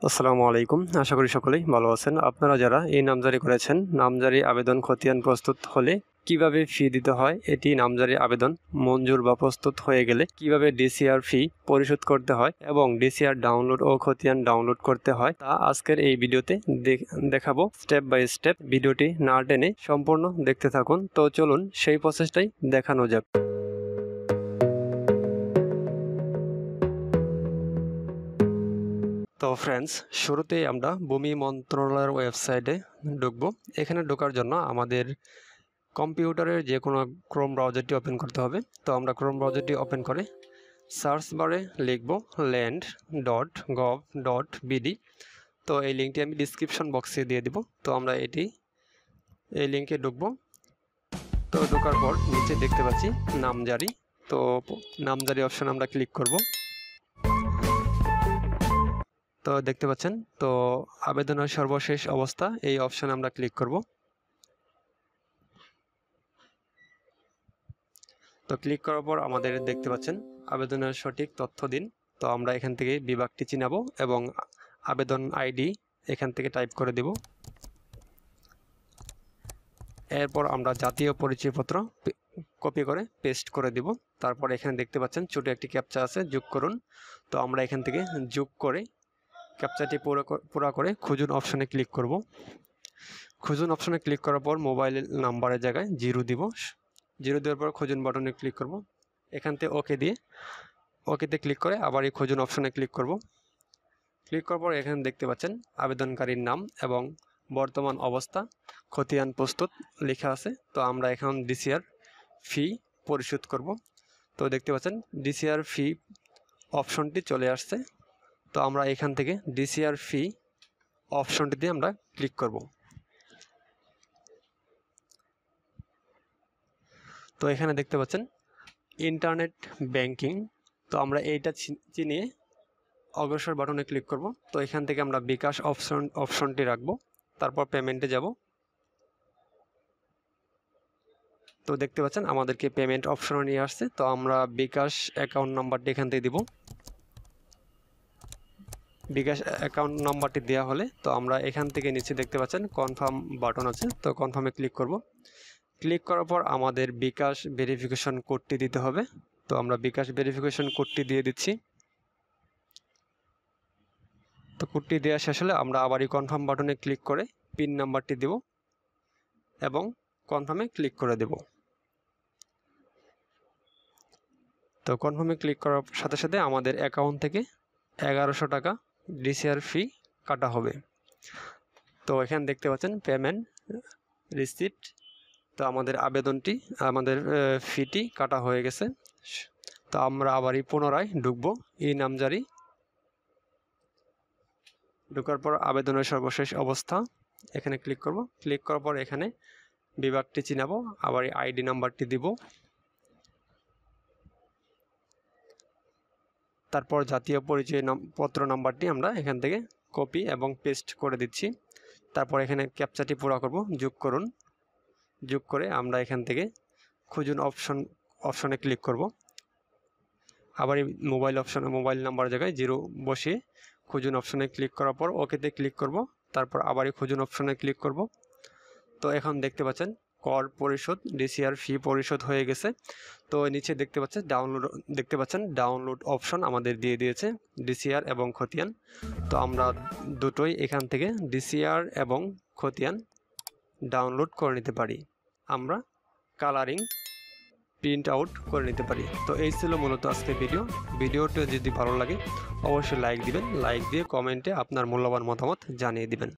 আসসালামু আলাইকুম। আশা করি সকলেই ভালো আছেন। আপনারা যারা এই নামজারি করেছেন, নামজারি আবেদন খতিয়ান প্রস্তুত হলে কিভাবে ফি দিতে হয়, এটি নামজারি আবেদন মঞ্জুর বা প্রস্তুত হয়ে গেলে কিভাবে ডিসিআর ফি পরিশোধ করতে হয় এবং ডিসিআর ডাউনলোড ও খতিয়ান ডাউনলোড করতে হয় তা আজকের এই ভিডিওতে দেখাবো স্টেপ বাই স্টেপ। ভিডিওটি না টেনে সম্পূর্ণ দেখতে থাকুন। তো চলুন সেই প্রসেসটাই দেখানো যাক। তো ফ্রেন্ডস, শুরুতেই আমরা ভূমি মন্ত্রণালয়ের ওয়েবসাইটে ঢুকবো। এখানে ঢোকার জন্য আমাদের কম্পিউটারের যে কোনো ক্রোম ব্রাউজারটি ওপেন করতে হবে। তো আমরা ক্রোম ব্রাউজারটি ওপেন করে সার্চ বারে লিখব land.gov.bd। তো এই লিঙ্কটি আমি ডিসক্রিপশন বক্সে দিয়ে দিব। তো আমরা এই লিঙ্কে ঢুকবো। তো ঢোকার পর নিচে দেখতে পাচ্ছি নামজারি। তো নামজারি অপশন আমরা ক্লিক করব। তো দেখতে পাচ্ছেন, তো আবেদনের সর্বশেষ অবস্থা এই অপশনে আমরা ক্লিক করব। তো ক্লিক করার পর আমাদের দেখতে পাচ্ছেন আবেদনের সঠিক তথ্য দিন। তো আমরা এখান থেকে বিভাগটি চিনাবো এবং আবেদন আইডি এখান থেকে টাইপ করে দেব। এরপর আমরা জাতীয় পরিচয়পত্র কপি করে পেস্ট করে দিব। তারপর এখানে দেখতে পাচ্ছেন ছোট একটি ক্যাপচা আছে, যোগ করুন। তো আমরা এখান থেকে যোগ করে ক্যাপচাটি পুরো করে খুঁজুন অপশনে ক্লিক করব। খুঁজুন অপশনে ক্লিক করার পর মোবাইল নাম্বারের জায়গায় 0 দিব। 0 দেওয়ার পর খুঁজুন বাটনে ক্লিক করব। এখান থেকে ওকেতে ক্লিক করে আবার এই খুঁজুন অপশনে ক্লিক করব। ক্লিক করার পর এখানে দেখতে পাচ্ছেন আবেদনকারীর নাম এবং বর্তমান অবস্থা খতিয়ান প্রস্তুত লেখা আছে। তো আমরা এখন ডিসিআর ফি পরিশোধ করব। তো দেখতে পাচ্ছেন ডিসিআর ফি অপশনটি চলে আসছে। তো আমরা এখান থেকে ডিসিআর ফি অপশনটিতে আমরা ক্লিক করব। তো এখানে দেখতে পাচ্ছেন ইন্টারনেট ব্যাংকিং। তো আমরা এইটা চিনিয়ে অগ্রসর বাটনে ক্লিক করব। তো এখান থেকে আমরা বিকাশ অপশনটি রাখবো। তারপর পেমেন্টে যাব। তো দেখতে পাচ্ছেন আমাদেরকে পেমেন্ট অপশনে নিয়ে আসছে। তো আমরা বিকাশ অ্যাকাউন্ট নাম্বারটি এখান থেকে দিব। বিকাশ অ্যাকাউন্ট নাম্বারটি দেওয়া হলে তো আমরা এখান থেকে নিচে দেখতে পাচ্ছেন কনফার্ম বাটন আছে। তো কনফার্মে ক্লিক করব। ক্লিক করার পর আমাদের বিকাশ ভেরিফিকেশন কোডটি দিতে হবে। তো আমরা বিকাশ ভেরিফিকেশন কোডটি দিয়ে দিচ্ছি। তো কোডটি দেওয়া শেষ হলে আমরা আবারই কনফার্ম বাটনে ক্লিক করে পিন নাম্বারটি দেব এবং কনফার্মে ক্লিক করে দেব। তো কনফার্মে ক্লিক করার সাথে সাথে আমাদের অ্যাকাউন্ট থেকে 1100 টাকা ডিসিআর ফি কাটা হবে। তো এখানে দেখতে পাচ্ছেন পেমেন্ট রিসিপ্ট। তো আমাদের আমাদের ফিটি কাটা হয়ে গেছে। তো আমরা আবারই পুনরায় ঢুকবো এই নামজারি। ঢোকার পর আবেদনের সর্বশেষ অবস্থা এখানে ক্লিক করব। ক্লিক করার পর এখানে বিভাগটি চিনাবো, আবার আইডি নাম্বারটি দিব। তারপর জাতীয় পরিচয়পত্র নাম্বারটি আমরা এখান থেকে কপি এবং পেস্ট করে দিচ্ছি। তারপর এখানে ক্যাপচাটি পুরো করব, যোগ করুন। যোগ করে আমরা এখান থেকে খুঁজুন অপশনে ক্লিক করব। আবার এই মোবাইল নাম্বার জায়গায় 0 বসিয়ে খুঁজুন অপশনে ক্লিক করার পর ওকেতে ক্লিক করব। তারপর আবারই খুঁজুন অপশনে ক্লিক করব। তো এখন দেখতে পাচ্ছেন কর পরিশোধ ডিসিআর ফি পরিশোধ হয়ে গেছে। তো নিচে দেখতে পাচ্ছেন ডাউনলোড অপশন আমাদের দিয়ে দিয়েছে ডিসিআর এবং খতিয়ান। তো আমরা দুটোই এখান থেকে ডিসিআর এবং খতিয়ান ডাউনলোড করে নিতে পারি। আমরা কালারিং প্রিন্ট আউট করে নিতে পারি। তো এই ছিল মূলত আজকের ভিডিওটা যদি ভালো লাগে অবশ্যই লাইক দিবেন। লাইক দিয়ে কমেন্টে আপনার মূল্যবান মতামত জানিয়ে দিবেন।